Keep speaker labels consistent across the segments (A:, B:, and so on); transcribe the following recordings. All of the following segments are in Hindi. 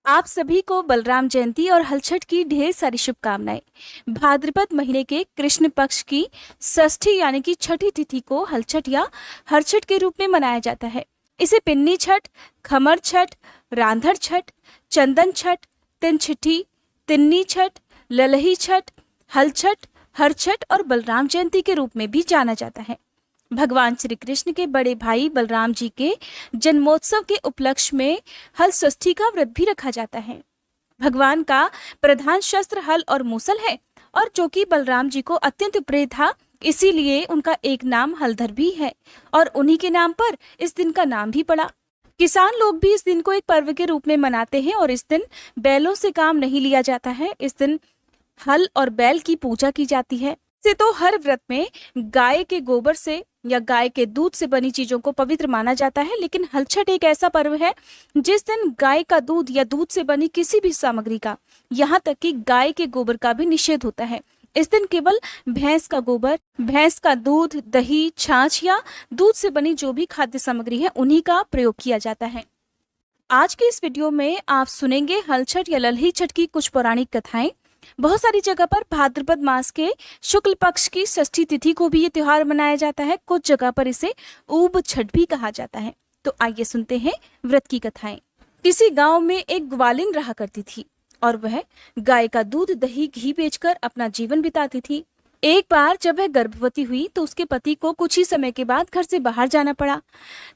A: आप सभी को बलराम जयंती और हलछठ की ढेर सारी शुभकामनाएं। भाद्रपद महीने के कृष्ण पक्ष की षष्ठी यानी कि छठी तिथि को हलछठ या हरछठ के रूप में मनाया जाता है। इसे पिन्नी छठ, खमर छठ, रांधड़ छठ, चंदन छठ, तिनछिठी, तिन्नी छठ, ललही छठ, हलछठ, हरछठ और बलराम जयंती के रूप में भी जाना जाता है। भगवान श्री कृष्ण के बड़े भाई बलराम जी के जन्मोत्सव के उपलक्ष्य में हल षष्ठी का व्रत भी रखा जाता है। भगवान का प्रधान शस्त्र हल और मूसल है और जो कि बलराम जी को अत्यंत प्रिय था, इसीलिए उनका एक नाम हलधर भी है और उन्हीं के नाम पर इस दिन का नाम भी पड़ा। किसान लोग भी इस दिन को एक पर्व के रूप में मनाते हैं और इस दिन बैलों से काम नहीं लिया जाता है। इस दिन हल और बैल की पूजा की जाती है। से तो हर व्रत में गाय के गोबर से या गाय के दूध से बनी चीजों को पवित्र माना जाता है, लेकिन हलछठ एक ऐसा पर्व है जिस दिन गाय का दूध या दूध से बनी किसी भी सामग्री का, यहाँ तक कि गाय के गोबर का भी निषेध होता है। इस दिन केवल भैंस का गोबर, भैंस का दूध, दही, छाछ या दूध से बनी जो भी खाद्य सामग्री है उन्हीं का प्रयोग किया जाता है। आज के इस वीडियो में आप सुनेंगे हलछठ या ललही छठ की कुछ पौराणिक कथाएं। बहुत सारी जगह पर भाद्रपद मास के शुक्ल पक्ष की षष्ठी तिथि को भी ये त्योहार मनाया जाता है। कुछ जगह पर इसे ऊब छठ भी कहा जाता है। तो आइए सुनते हैं व्रत की कथाएं। किसी गांव में एक ग्वालिन रहा करती थी और वह गाय का दूध, दही, घी बेचकर अपना जीवन बिताती थी। एक बार जब वह गर्भवती हुई तो उसके पति को कुछ ही समय के बाद घर से बाहर जाना पड़ा।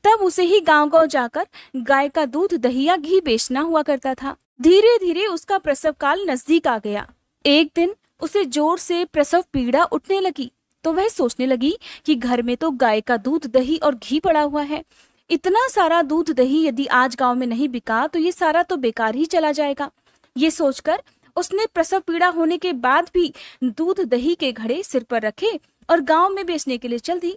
A: तब उसे ही गांव-गांव जाकर गाय का दूध, दही या घी बेचना हुआ करता था। धीरे धीरे उसका प्रसव काल नजदीक आ गया। एक दिन उसे जोर से प्रसव पीड़ा उठने लगी तो वह सोचने लगी कि घर में तो गाय का दूध, दही और घी पड़ा हुआ है। इतना सारा दूध, दही यदि आज गांव में नहीं बिका तो ये सारा तो बेकार ही चला जाएगा। ये सोचकर उसने प्रसव पीड़ा होने के बाद भी दूध, दही के घड़े सिर पर रखे और गांव में बेचने के लिए चल दी।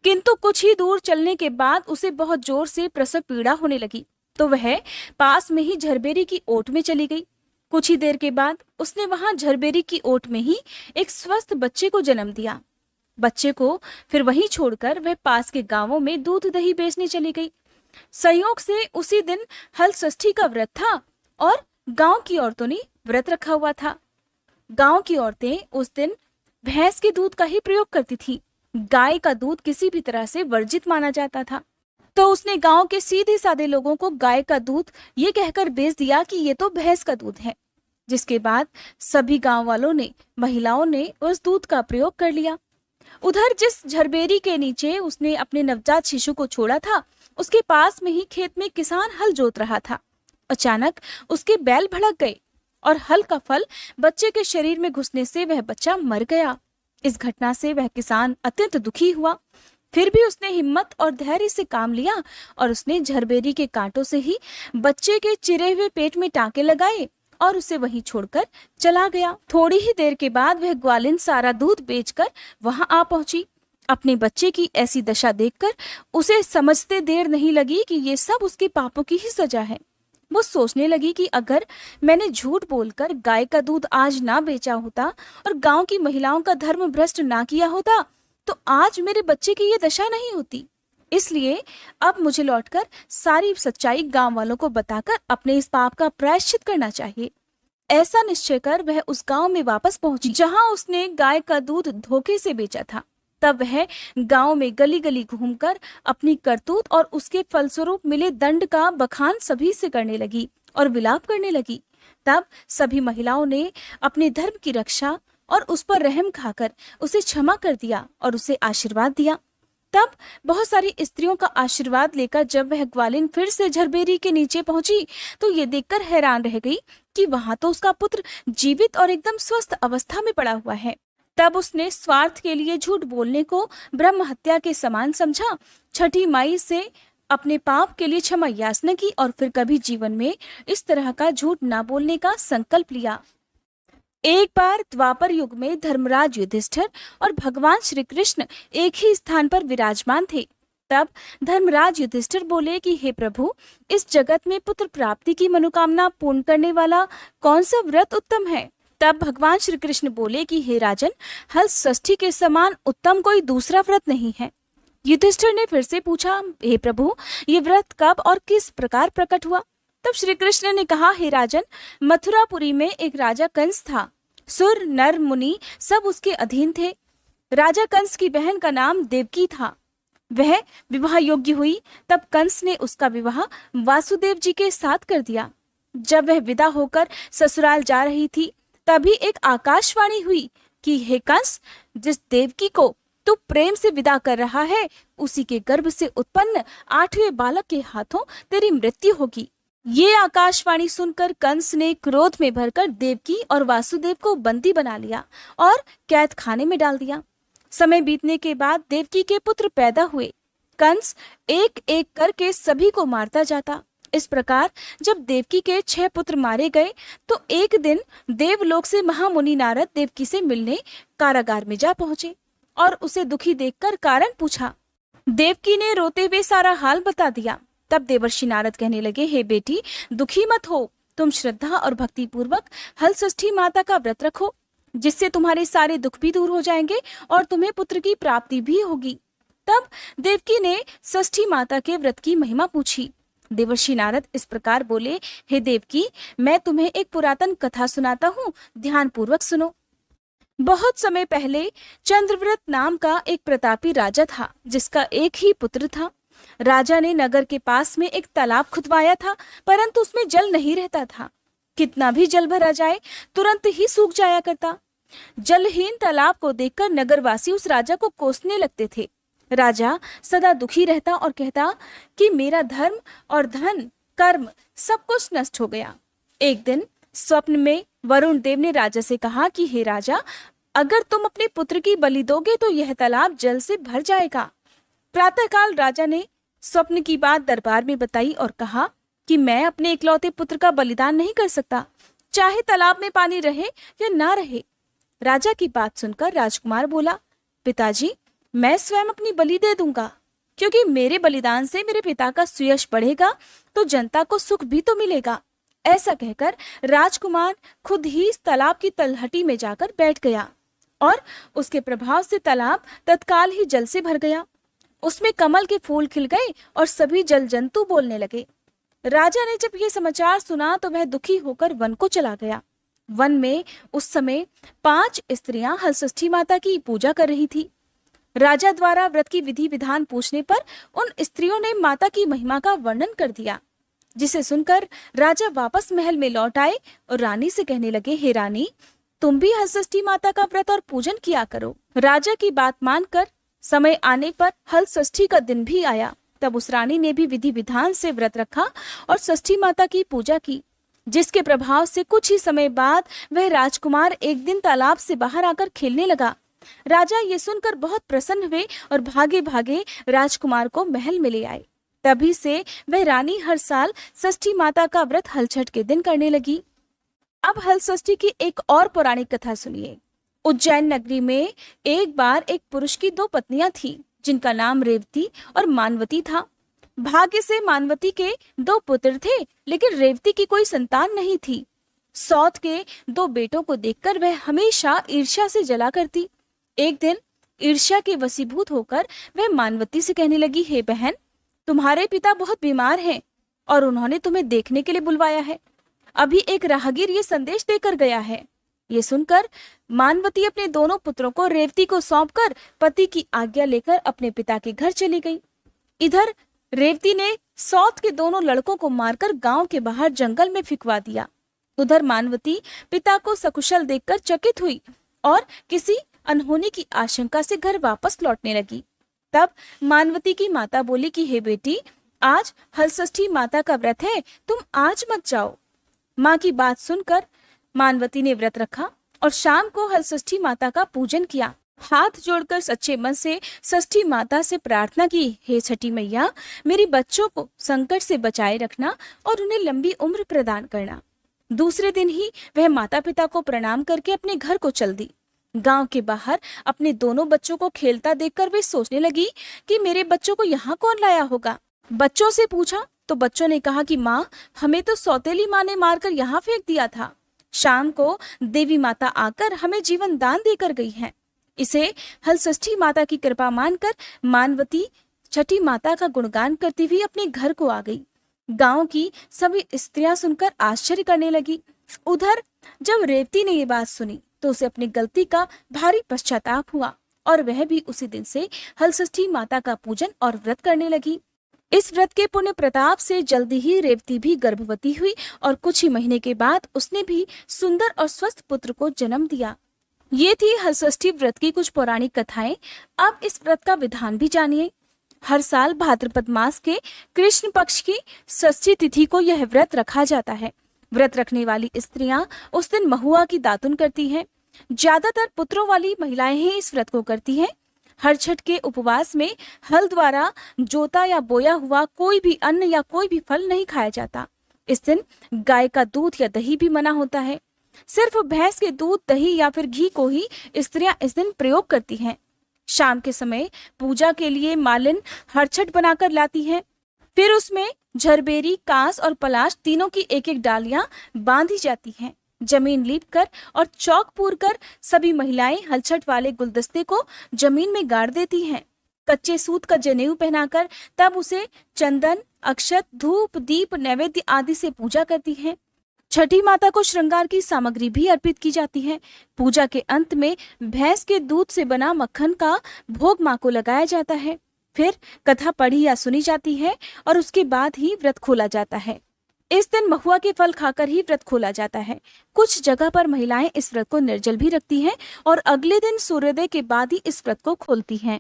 A: किंतु कुछ ही दूर चलने के बाद उसे बहुत जोर से प्रसव पीड़ा होने लगी तो वह पास में ही झरबेरी की ओट में चली गई। कुछ ही देर के बाद उसने वहां झरबेरी की ओट में ही एक स्वस्थ बच्चे को जन्म दिया। बच्चे को फिर वहीं छोड़कर वह पास के गांवों में दूध, दही बेचने चली गई। संयोग से उसी दिन हल षष्ठी का व्रत था और गांव की औरतों ने व्रत रखा हुआ था। गांव की औरतें उस दिन भैंस के दूध का ही प्रयोग करती थी। गाय का दूध किसी भी तरह से वर्जित माना जाता था। तो उसने गांव के सीधे साधे लोगों को गाय का दूध ये कहकर बेच दिया कि ये तो भैंस का दूध है। जिसके बाद सभी गांव वालों ने, महिलाओं ने उस दूध का प्रयोग कर लिया। उधर जिस झरबेरी के नीचे उसने अपने नवजात शिशु को छोड़ा था, उसके पास में ही खेत में किसान हल जोत रहा था। अचानक उसके बैल भड़क गए और हल का फल बच्चे के शरीर में घुसने से वह बच्चा मर गया। इस घटना से वह किसान अत्यंत दुखी हुआ। फिर भी उसने हिम्मत और धैर्य से काम लिया और उसने झरबेरी के कांटों से ही बच्चे के चिरे हुए पेट में टांके लगाए और उसे वहीं छोड़कर चला गया। थोड़ी ही देर के बाद वह ग्वालिन सारा दूध बेचकर वहां आ पहुंची। अपने बच्चे की ऐसी दशा देखकर उसे समझते देर नहीं लगी कि ये सब उसके पापों की ही सजा है। वो सोचने लगी कि अगर मैंने झूठ बोलकर गाय का दूध आज ना बेचा होता और गांव की महिलाओं का धर्म भ्रष्ट ना किया होता तो आज मेरे बच्चे की ये दशा नहीं होती। इसलिए अब मुझे लौटकर सारी सच्चाई गांव वालों को बताकर अपने इस पाप का प्रायश्चित करना चाहिए। ऐसा निश्चय कर वह उस गांव में वापस पहुंची जहां उसने गाय का दूध धोखे से बेचा था। तब वह गांव में गली गली घूमकर अपनी करतूत और उसके फलस्वरूप मिले दंड का बखान सभी से करने लगी और विलाप करने लगी। तब सभी महिलाओं ने अपने धर्म की रक्षा और उस पर रहम खाकर उसे क्षमा कर दिया और उसे आशीर्वाद दिया। तब बहुत सारी स्त्रियों का आशीर्वाद लेकर जब वह ग्वालिन फिर से झरबेरी के नीचे पहुंची तो ये देखकर हैरान रह गई कि वहां तो उसका पुत्र जीवित और एकदम स्वस्थ अवस्था में पड़ा हुआ है। तब उसने स्वार्थ के लिए झूठ बोलने को ब्रह्म हत्या के समान समझा। छठी माई से अपने पाप के लिए क्षमा याचना की और फिर कभी जीवन में इस तरह का झूठ ना बोलने का संकल्प लिया। एक बार द्वापर युग में धर्मराज युधिष्ठिर और भगवान श्री कृष्ण एक ही स्थान पर विराजमान थे। तब धर्मराज युधिष्ठिर बोले कि हे प्रभु, इस जगत में पुत्र प्राप्ति की मनोकामना पूर्ण करने वाला कौन सा व्रत उत्तम है? तब भगवान श्री कृष्ण बोले कि हे राजन, हल षष्ठी के समान उत्तम कोई दूसरा व्रत नहीं है। युधिष्ठिर ने फिर से पूछा, हे प्रभु, ये व्रत कब और किस प्रकार प्रकट हुआ? तब श्री कृष्ण ने कहा, हे राजन, मथुरापुरी में एक राजा कंस था। सुर नर मुनि सब उसके अधीन थे। राजा कंस की बहन का नाम देवकी था। वह विवाह योग्य हुई तब कंस ने उसका विवाह वासुदेव जी के साथ कर दिया। जब वह विदा होकर ससुराल जा रही थी तभी एक आकाशवाणी हुई कि हे कंस, जिस देवकी को तू प्रेम से विदा कर रहा है उसी के गर्भ से उत्पन्न 8वें बालक के हाथों तेरी मृत्यु होगी। ये आकाशवाणी सुनकर कंस ने क्रोध में भरकर देवकी और वासुदेव को बंदी बना लिया और कैद खाने में डाल दिया। समय बीतने के बाद देवकी के पुत्र पैदा हुए। कंस एक एक करके सभी को मारता जाता। इस प्रकार जब देवकी के 6 पुत्र मारे गए तो एक दिन देवलोक से महामुनि नारद देवकी से मिलने कारागार में जा पहुंचे और उसे दुखी देखकर कारण पूछा। देवकी ने रोते हुए सारा हाल बता दिया। तब देवर्षि नारद कहने लगे, हे बेटी, दुखी मत हो। तुम श्रद्धा और भक्ति पूर्वक हलषष्ठी माता का व्रत रखो, जिससे तुम्हारे सारे दुख भी दूर हो जाएंगे और तुम्हें पुत्र की प्राप्ति भी होगी। तब देवकी ने षष्ठी माता के व्रत की महिमा पूछी। देवर्षि नारद इस प्रकार बोले, हे देवकी, मैं तुम्हें एक पुरातन कथा सुनाता हूँ, ध्यान पूर्वक सुनो। बहुत समय पहले चंद्रव्रत नाम का एक प्रतापी राजा था, जिसका एक ही पुत्र था। राजा ने नगर के पास में एक तालाब खुदवाया था, परंतु उसमें जल नहीं रहता था। कितना भी जल भरा जाए तुरंत ही सूख जाया करता। जलहीन तालाब को देखकर नगरवासी उस राजा को कोसने लगते थे। राजा सदा दुखी रहता और कहता कि मेरा धर्म और धन कर्म सब कुछ नष्ट हो गया। एक दिन स्वप्न में वरुण देव ने राजा से कहा कि हे राजा, अगर तुम अपने पुत्र की बलि दोगे तो यह तालाब जल से भर जाएगा। प्रातःकाल राजा ने स्वप्न की बात दरबार में बताई और कहा कि मैं अपने इकलौते पुत्र का बलिदान नहीं कर सकता, चाहे तालाब में पानी रहे या ना रहे। राजा की बात सुनकर राजकुमार बोला, पिताजी, मैं स्वयं अपनी बलि दे दूंगा, क्योंकि मेरे बलिदान से मेरे पिता का सुयश बढ़ेगा तो जनता को सुख भी तो मिलेगा। ऐसा कहकर राजकुमार खुद ही इस तालाब की तलहटी में जाकर बैठ गया और उसके प्रभाव से तालाब तत्काल ही जल से भर गया। उसमें कमल के फूल खिल गए और सभी जल जंतु बोलने लगे। राजा ने जब ये समाचार सुना तो वह दुखी होकर वन को चला गया। वन में उस समय 5 स्त्रियां हलषष्ठी माता की पूजा कर रही थी। राजा द्वारा व्रत की विधि विधान पूछने पर उन स्त्रियों ने माता की महिमा का वर्णन कर दिया, जिसे सुनकर राजा वापस महल में लौट आए और रानी से कहने लगे, हे रानी, तुम भी हलषष्ठी माता का व्रत और पूजन किया करो। राजा की बात मानकर समय आने पर हलषष्ठी का दिन भी आया। तब उस रानी ने भी विधि विधान से व्रत रखा और षष्ठी माता की पूजा की, जिसके प्रभाव से कुछ ही समय बाद वह राजकुमार एक दिन तालाब से बाहर आकर खेलने लगा। राजा ये सुनकर बहुत प्रसन्न हुए और भागे भागे राजकुमार को महल में ले आए। तभी से वह रानी हर साल षष्ठी माता का व्रत हलछठ के दिन करने लगी। अब हलषष्ठी की एक और पौराणिक कथा सुनिए। उज्जैन नगरी में एक बार एक पुरुष की 2 पत्नियां थीं, जिनका नाम रेवती और मानवती था। भाग्य से मानवती के 2 पुत्र थे, लेकिन रेवती की कोई संतान नहीं थी। सौत के 2 बेटों को देखकर वह हमेशा ईर्ष्या से जला करती। एक दिन ईर्ष्या के वशीभूत होकर वह मानवती से कहने लगी, हे बहन, तुम्हारे पिता बहुत बीमार हैं और उन्होंने तुम्हें देखने के लिए बुलवाया है। अभी एक राहगीर ये संदेश देकर गया है। ये सुनकर मानवती अपने दोनों पुत्रों को रेवती को सौंपकर पति की आज्ञा लेकर अपने पिता के घर चली गई। इधर रेवती ने सौत के दोनों लड़कों को मारकर गांव के बाहर जंगल में फिकवा दिया। उधर मानवती पिता को सकुशल देखकर चकित हुई और किसी अनहोनी की आशंका से घर वापस लौटने लगी। तब मानवती की माता बोली कि हे बेटी, आज हलषष्ठी माता का व्रत है, तुम आज मत जाओ। माँ की बात सुनकर मानवती ने व्रत रखा और शाम को हलषष्ठी माता का पूजन किया। हाथ जोड़कर सच्चे मन से षष्ठी माता से प्रार्थना की, हे छठी मैया, मेरे बच्चों को संकट से बचाए रखना और उन्हें लंबी उम्र प्रदान करना। दूसरे दिन ही वह माता पिता को प्रणाम करके अपने घर को चल दी। गांव के बाहर अपने दोनों बच्चों को खेलता देखकर वे सोचने लगी कि मेरे बच्चों को यहाँ कौन लाया होगा। बच्चों से पूछा तो बच्चों ने कहा कि माँ, हमें तो सौतेली माँ ने मारकर यहाँ फेंक दिया था। शाम को देवी माता आकर हमें जीवन दान देकर गई है। इसे हलषष्ठी माता की कृपा मानकर मानवती छठी माता का गुणगान करती हुई अपने घर को आ गई। गांव की सभी स्त्रियां सुनकर आश्चर्य करने लगी। उधर जब रेवती ने ये बात सुनी तो उसे अपनी गलती का भारी पश्चाताप हुआ और वह भी उसी दिन से हलषष्ठी माता का पूजन और व्रत करने लगी। इस व्रत के पुण्य प्रताप से जल्दी ही रेवती भी गर्भवती हुई और कुछ ही महीने के बाद उसने भी सुंदर और स्वस्थ पुत्र को जन्म दिया। ये थी हलषष्ठी व्रत की कुछ पौराणिक कथाएं। अब इस व्रत का विधान भी जानिए। हर साल भाद्रपद मास के कृष्ण पक्ष की षष्ठी तिथि को यह व्रत रखा जाता है। व्रत रखने वाली स्त्रियां उस दिन महुआ की दातुन करती हैं। ज्यादातर पुत्रों वाली महिलाएं ही इस व्रत को करती हैं। हर छठ के उपवास में हल द्वारा जोता या बोया हुआ कोई भी अन्न या कोई भी फल नहीं खाया जाता। इस दिन गाय का दूध या दही भी मना होता है। सिर्फ भैंस के दूध, दही या फिर घी को ही स्त्रियां इस दिन प्रयोग करती हैं। शाम के समय पूजा के लिए मालिन हरछट बनाकर लाती हैं। फिर उसमें झरबेरी, कांस और पलाश तीनों की एक एक डालियां बांधी जाती हैं। जमीन लीप कर और चौक पूर कर सभी महिलाएं हलछट वाले गुलदस्ते को जमीन में गाड़ देती हैं। कच्चे सूत का जनेऊ पहनाकर तब उसे चंदन, अक्षत, धूप, दीप, नैवेद्य आदि से पूजा करती हैं। छठी माता को श्रृंगार की सामग्री भी अर्पित की जाती है। पूजा के अंत में भैंस के दूध से बना मक्खन का भोग मां को लगाया जाता है। फिर कथा पढ़ी या सुनी जाती है और उसके बाद ही व्रत खोला जाता है। इस दिन महुआ के फल खाकर ही व्रत खोला जाता है। कुछ जगह पर महिलाएं इस व्रत को निर्जल भी रखती हैं और अगले दिन सूर्योदय के बाद ही इस व्रत को खोलती हैं।